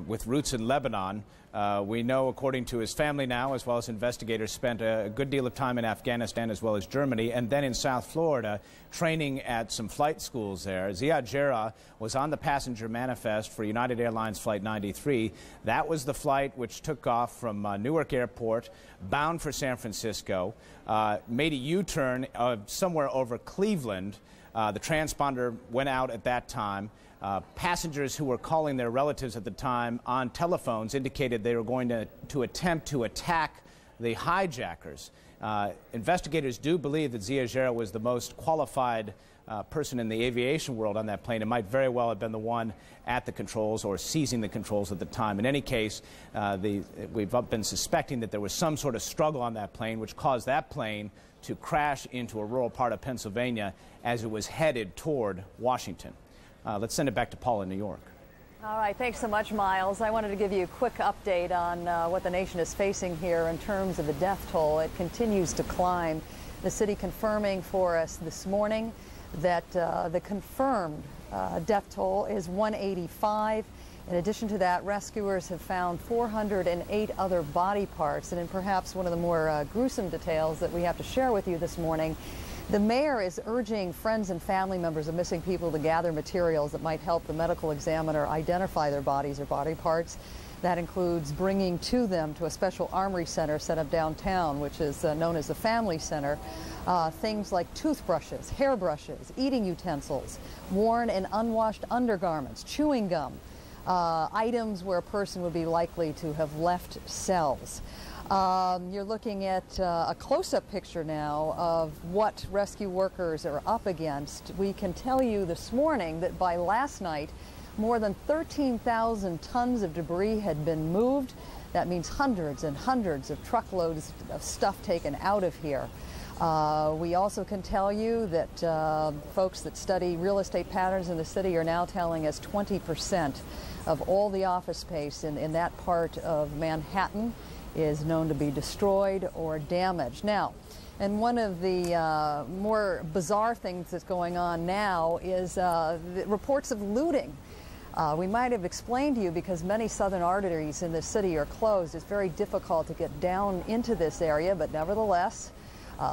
with roots in Lebanon. We know, according to his family now, as well as investigators, spent a good deal of time in Afghanistan as well as Germany, and then in South Florida, training at some flight schools there. Ziad Jarrah was on the passenger manifest for United Airlines Flight 93. That was the flight which took off from Newark Airport, bound for San Francisco, made a U-turn somewhere over Cleveland. The transponder went out at that time. Passengers who were calling their relatives at the time on telephones indicated they were going to attempt to attack the hijackers. Investigators do believe that Ziad Jarrah was the most qualified person in the aviation world on that plane. It might very well have been the one at the controls or seizing the controls at the time. In any case, we've been suspecting that there was some sort of struggle on that plane which caused that plane to crash into a rural part of Pennsylvania as it was headed toward Washington. Let's send it back to Paula in New York. All right, thanks so much, Miles. I wanted to give you a quick update on what the nation is facing here in terms of the death toll. It continues to climb. The city confirming for us this morning that the confirmed death toll is 185. In addition to that, rescuers have found 408 other body parts. And in perhaps one of the more gruesome details that we have to share with you this morning, the mayor is urging friends and family members of missing people to gather materials that might help the medical examiner identify their bodies or body parts. That includes bringing to them to a special armory center set up downtown, which is known as the Family Center, things like toothbrushes, hairbrushes, eating utensils, worn and unwashed undergarments, chewing gum, items where a person would be likely to have left cells. You're looking at a close-up picture now of what rescue workers are up against. We can tell you this morning that by last night, more than 13,000 tons of debris had been moved. That means hundreds and hundreds of truckloads of stuff taken out of here. We also can tell you that folks that study real estate patterns in the city are now telling us 20% of all the office space in that part of Manhattan is known to be destroyed or damaged. Now, and one of the more bizarre things that's going on now is the reports of looting. We might have explained to you, because many southern arteries in the city are closed, it's very difficult to get down into this area, but nevertheless,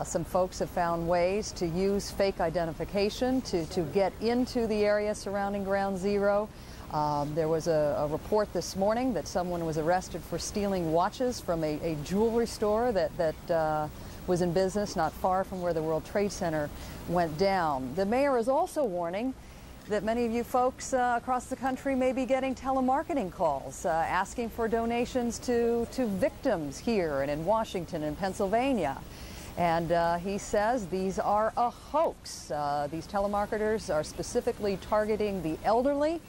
some folks have found ways to use fake identification to get into the area surrounding Ground Zero. There was a report this morning that someone was arrested for stealing watches from a jewelry store that was in business not far from where the World Trade Center went down. The mayor is also warning that many of you folks across the country may be getting telemarketing calls asking for donations to victims here and in Washington and Pennsylvania. And he says these are a hoax. These telemarketers are specifically targeting the elderly.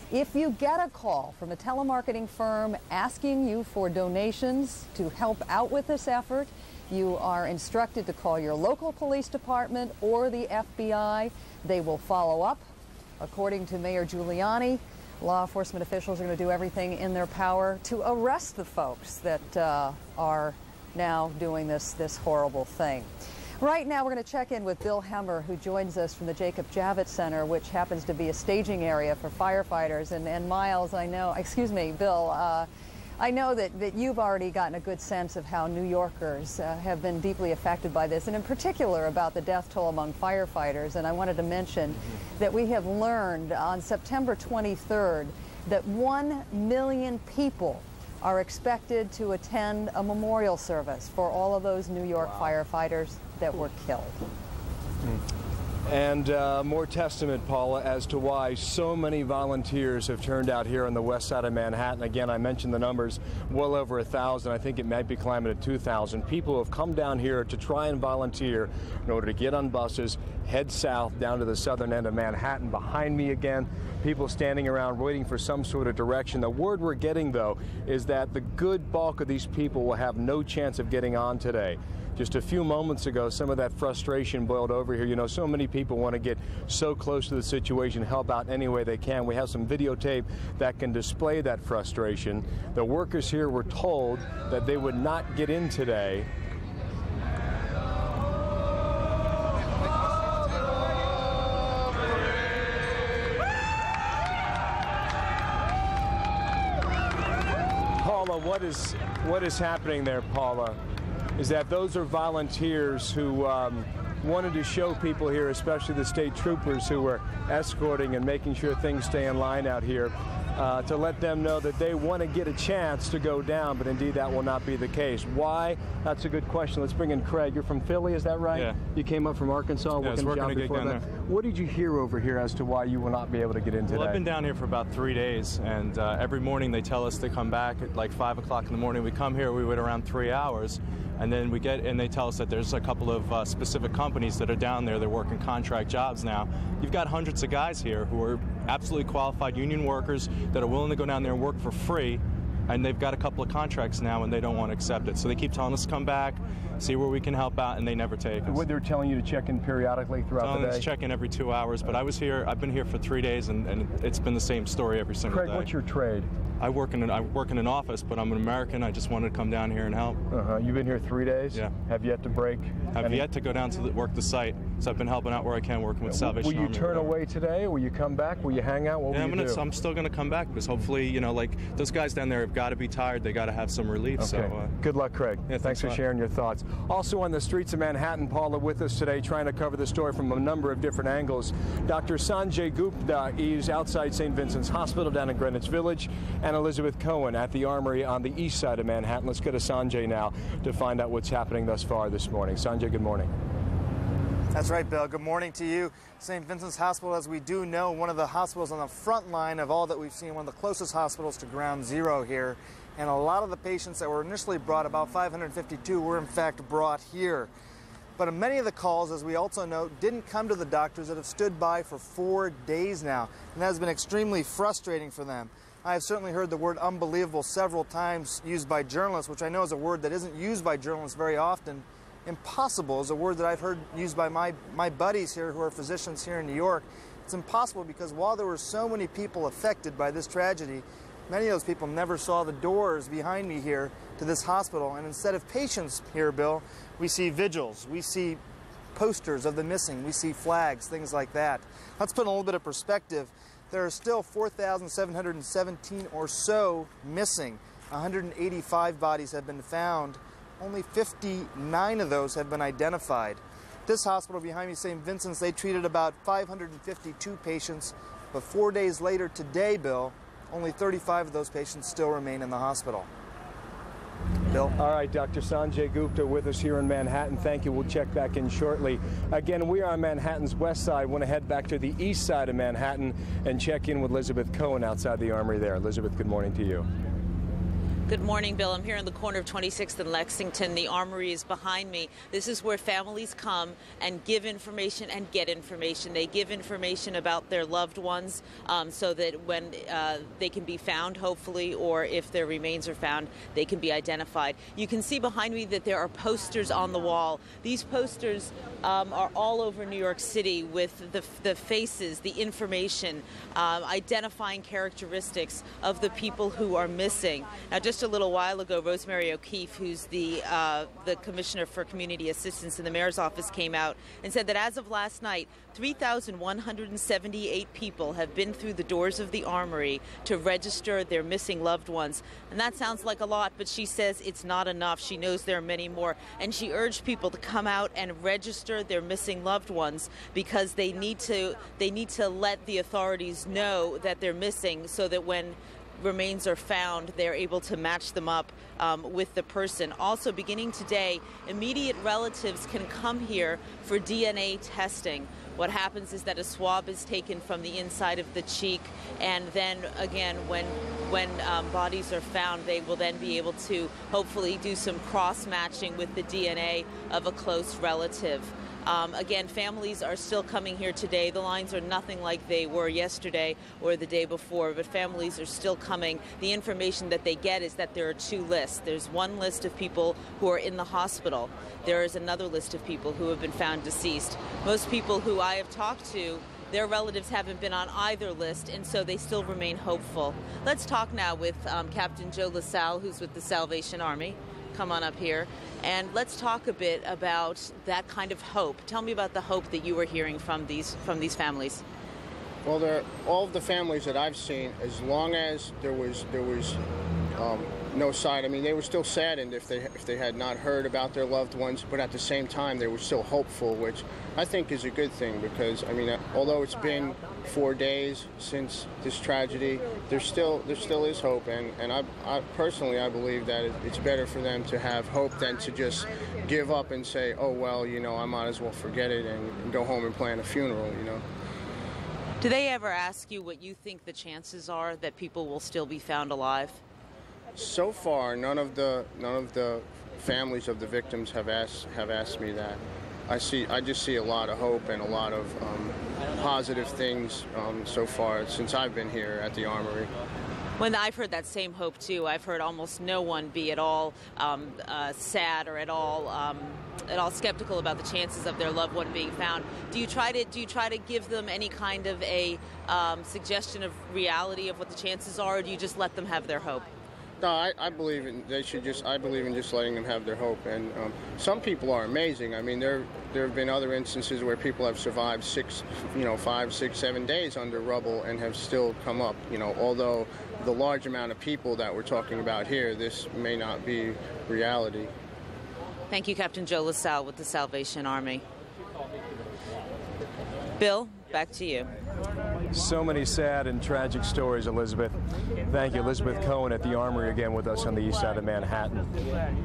If you get a call from a telemarketing firm asking you for donations to help out with this effort, you are instructed to call your local police department or the FBI. They will follow up. According to Mayor Giuliani, law enforcement officials are going to do everything in their power to arrest the folks that are now doing this horrible thing. Right now, we're going to check in with Bill Hemmer, who joins us from the Jacob Javits Center, which happens to be a staging area for firefighters. And Miles, I know, excuse me, Bill, I know that you've already gotten a good sense of how New Yorkers have been deeply affected by this, and in particular about the death toll among firefighters. And I wanted to mention that we have learned on September 23rd that 1 million people are expected to attend a memorial service for all of those New York firefighters that were killed. And more testament, Paula, as to why so many volunteers have turned out here on the west side of Manhattan. Again, I mentioned the numbers, well over 1,000. I think it might be climbing to 2,000. People who have come down here to try and volunteer in order to get on buses, head south down to the southern end of Manhattan. Behind me again, people standing around waiting for some sort of direction. The word we're getting, though, is that the good bulk of these people will have no chance of getting on today. Just a few moments ago, some of that frustration boiled over here. You know, so many people want to get so close to the situation, help out any way they can. We have some videotape that can display that frustration. The workers here were told that they would not get in today. Paula, what is happening there, Paula, is that those are volunteers who wanted to show people here, especially the state troopers who were escorting and making sure things stay in line out here, to let them know that they want to get a chance to go down, but indeed that will not be the case. Why? That's a good question. Let's bring in Craig. You're from Philly, is that right? Yeah. You came up from Arkansas, yeah, working a job before that. What did you hear over here as to why you will not be able to get in today? Well, I've been down here for about 3 days, and every morning they tell us to come back at like 5 o'clock in the morning. We come here, we wait around 3 hours, and then we get, and they tell us that there's a couple of specific companies that are down there. They're working contract jobs now. You've got hundreds of guys here who are absolutely qualified union workers that are willing to go down there and work for free, and they've got a couple of contracts now and they don't want to accept it. So they keep telling us to come back, see where we can help out, and they never take us. What they're telling you to check in periodically throughout the day? Check in every 2 hours, but I've been here for 3 days, and it's been the same story every single day. Craig, what's your trade? I work in an office, but I'm an American. I just wanted to come down here and help. You've been here 3 days? Yeah. Have yet to break? I've yet to go down to work the site, so I've been helping out where I can, working with Salvation Army. Will you turn away today? Will you come back? Will you hang out? What will you do? I'm still going to come back because hopefully, you know, like those guys down there have got to be tired. They got to have some relief. Okay. So good luck, Craig. Yeah, thanks for sharing your thoughts. Also on the streets of Manhattan, Paula with us today, trying to cover the story from a number of different angles. Dr. Sanjay Gupta is outside St. Vincent's Hospital down in Greenwich Village, and Elizabeth Cohen at the Armory on the east side of Manhattan. Let's go to Sanjay now to find out what's happening thus far this morning. Sanjay, good morning. That's right, Bill. Good morning to you. St. Vincent's Hospital, as we do know, one of the hospitals on the front line of all that we've seen, one of the closest hospitals to ground zero here. And a lot of the patients that were initially brought, about 552, were in fact brought here. But many of the calls, as we also know, didn't come to the doctors that have stood by for 4 days now. And that has been extremely frustrating for them. I have certainly heard the word unbelievable several times used by journalists, which I know is a word that isn't used by journalists very often. Impossible is a word that I've heard used by my buddies here who are physicians here in New York. It's impossible because while there were so many people affected by this tragedy, many of those people never saw the doors behind me here to this hospital. And instead of patients here, Bill, we see vigils, we see posters of the missing, we see flags, things like that. Let's put in a little bit of perspective. There are still 4,717 or so missing. 185 bodies have been found. Only 59 of those have been identified. This hospital behind me, St. Vincent's, they treated about 552 patients, but 4 days later today, Bill, only 35 of those patients still remain in the hospital. Bill? All right, Dr. Sanjay Gupta with us here in Manhattan. Thank you. We'll check back in shortly. Again, we are on Manhattan's west side. Want to head back to the east side of Manhattan and check in with Elizabeth Cohen outside the Armory there. Elizabeth, good morning to you. Good morning, Bill. I'm here in the corner of 26th and Lexington. The Armory is behind me. This is where families come and give information and get information. They give information about their loved ones so that when they can be found, hopefully, or if their remains are found, they can be identified. You can see behind me that there are posters on the wall. These posters are all over New York City with the faces, the information, identifying characteristics of the people who are missing. Now, just a little while ago, Rosemary O'Keefe, who's the Commissioner for Community Assistance in the Mayor's office, came out and said that as of last night, 3,178 people have been through the doors of the Armory to register their missing loved ones. And that sounds like a lot, but she says it's not enough. She knows there are many more. And she urged people to come out and register their missing loved ones because they need to let the authorities know that they're missing so that when remains are found, they're able to match them up with the person. Also, beginning today, immediate relatives can come here for DNA testing. What happens is that a swab is taken from the inside of the cheek, and then again, when bodies are found, they will then be able to hopefully do some cross-matching with the DNA of a close relative. Again, families are still coming here today. The lines are nothing like they were yesterday or the day before, but families are still coming. The information that they get is that there are two lists. There's one list of people who are in the hospital. There is another list of people who have been found deceased. Most people who I have talked to, their relatives haven't been on either list, and so they still remain hopeful. Let's talk now with Captain Joe LaSalle, who's with the Salvation Army. Come on up here, and let's talk a bit about that kind of hope. Tell me about the hope that you were hearing from these families. Well, all of the families that I've seen, as long as there was no side. I mean, they were still saddened if they had not heard about their loved ones, but at the same time, they were still hopeful, which I think is a good thing because, I mean, although it's been 4 days since this tragedy, there still is hope, and I personally, I believe that it's better for them to have hope than to just give up and say, oh, well, you know, I might as well forget it and go home and plan a funeral, you know. Do they ever ask you what you think the chances are that people will still be found alive? So far, none of the families of the victims have asked me that. I just see a lot of hope and a lot of positive things so far since I've been here at the Armory. When I've heard that same hope too, I've heard almost no one be at all sad or at all skeptical about the chances of their loved one being found. Do you try to give them any kind of a suggestion of reality of what the chances are, or do you just let them have their hope? No, I believe in I believe in just letting them have their hope. And some people are amazing. I mean, there have been other instances where people have survived 5, 6, 7 days under rubble and have still come up. You know, although the large amount of people that we're talking about here, this may not be reality. Thank you, Captain Joe LaSalle with the Salvation Army. Bill, back to you. So many sad and tragic stories, Elizabeth. Thank you. Elizabeth Cohen at the Armory again with us on the east side of Manhattan.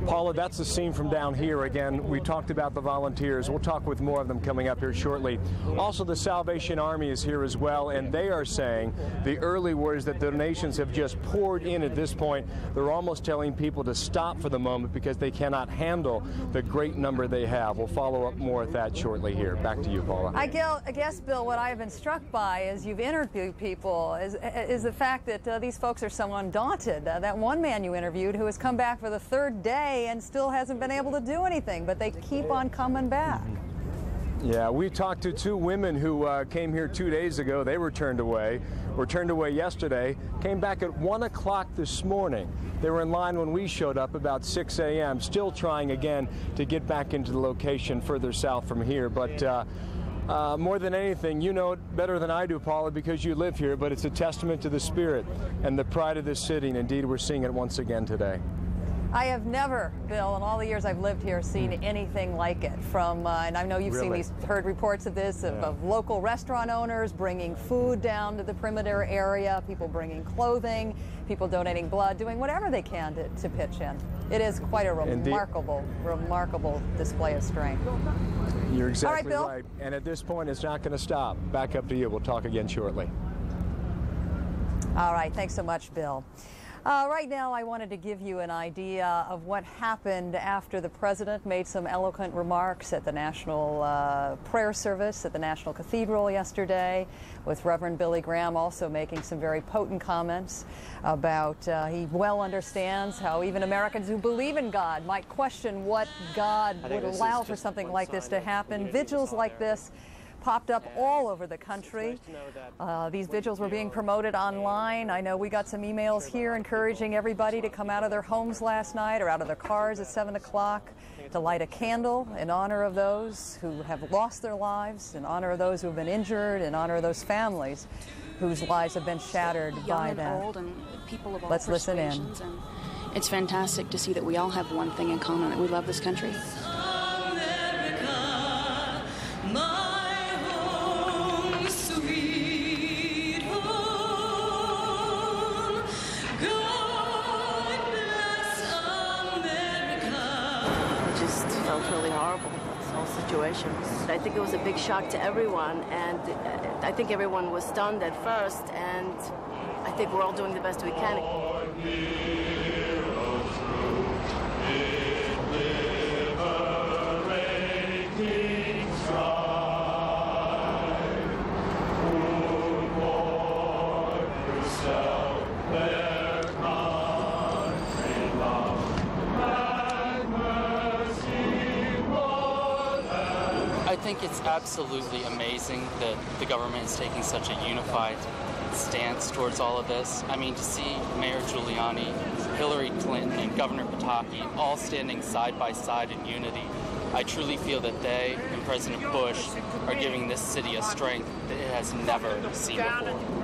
Paula, that's the scene from down here. Again, we talked about the volunteers. We'll talk with more of them coming up here shortly. Also, the Salvation Army is here as well, and they are saying the early word is that donations have just poured in at this point. They're almost telling people to stop for the moment because they cannot handle the great number they have. We'll follow up more at that shortly here. Back to you, Paula. I guess, Bill, what I've been struck by as you've interviewed people is the fact that these folks are so undaunted. That one man you interviewed who has come back for the third day and still hasn't been able to do anything, but they keep on coming back. Yeah, we talked to 2 women who came here 2 days ago. They were turned away yesterday, came back at 1 o'clock this morning. They were in line when we showed up about 6 a.m., still trying again to get back into the location further south from here. But more than anything, you know it better than I do, Paula, because you live here, but it's a testament to the spirit and the pride of this city, and indeed we're seeing it once again today. I have never, Bill, in all the years I've lived here, seen anything like it. From, and I know you've heard reports of this, of local restaurant owners bringing food down to the perimeter area, people bringing clothing, people donating blood, doing whatever they can to pitch in. It is quite a remarkable display of strength. You're exactly All right. And at this point, it's not going to stop. Back up to you. We'll talk again shortly. All right. Thanks so much, Bill. Right now, I wanted to give you an idea of what happened after the president made some eloquent remarks at the National Prayer Service at the National Cathedral yesterday, with Reverend Billy Graham also making some very potent comments about he well understands how even Americans who believe in God might question what God would allow for something like this to happen. Vigils like this popped up all over the country. These vigils were being promoted online. I know we got some emails here encouraging everybody to come out of their homes last night or out of their cars at 7 o'clock to light a candle in honor of those who have lost their lives, in honor of those who have been injured, in honor of those families whose lives have been shattered by that. Old and people of all Let's listen in. And it's fantastic to see that we all have one thing in common, that we love this country. Really horrible, this whole situation. I think it was a big shock to everyone, and I think everyone was stunned at first, and I think we're all doing the best we can. I think it's absolutely amazing that the government is taking such a unified stance towards all of this. I mean, to see Mayor Giuliani, Hillary Clinton, and Governor Pataki all standing side by side in unity, I truly feel that they and President Bush are giving this city a strength that it has never seen before.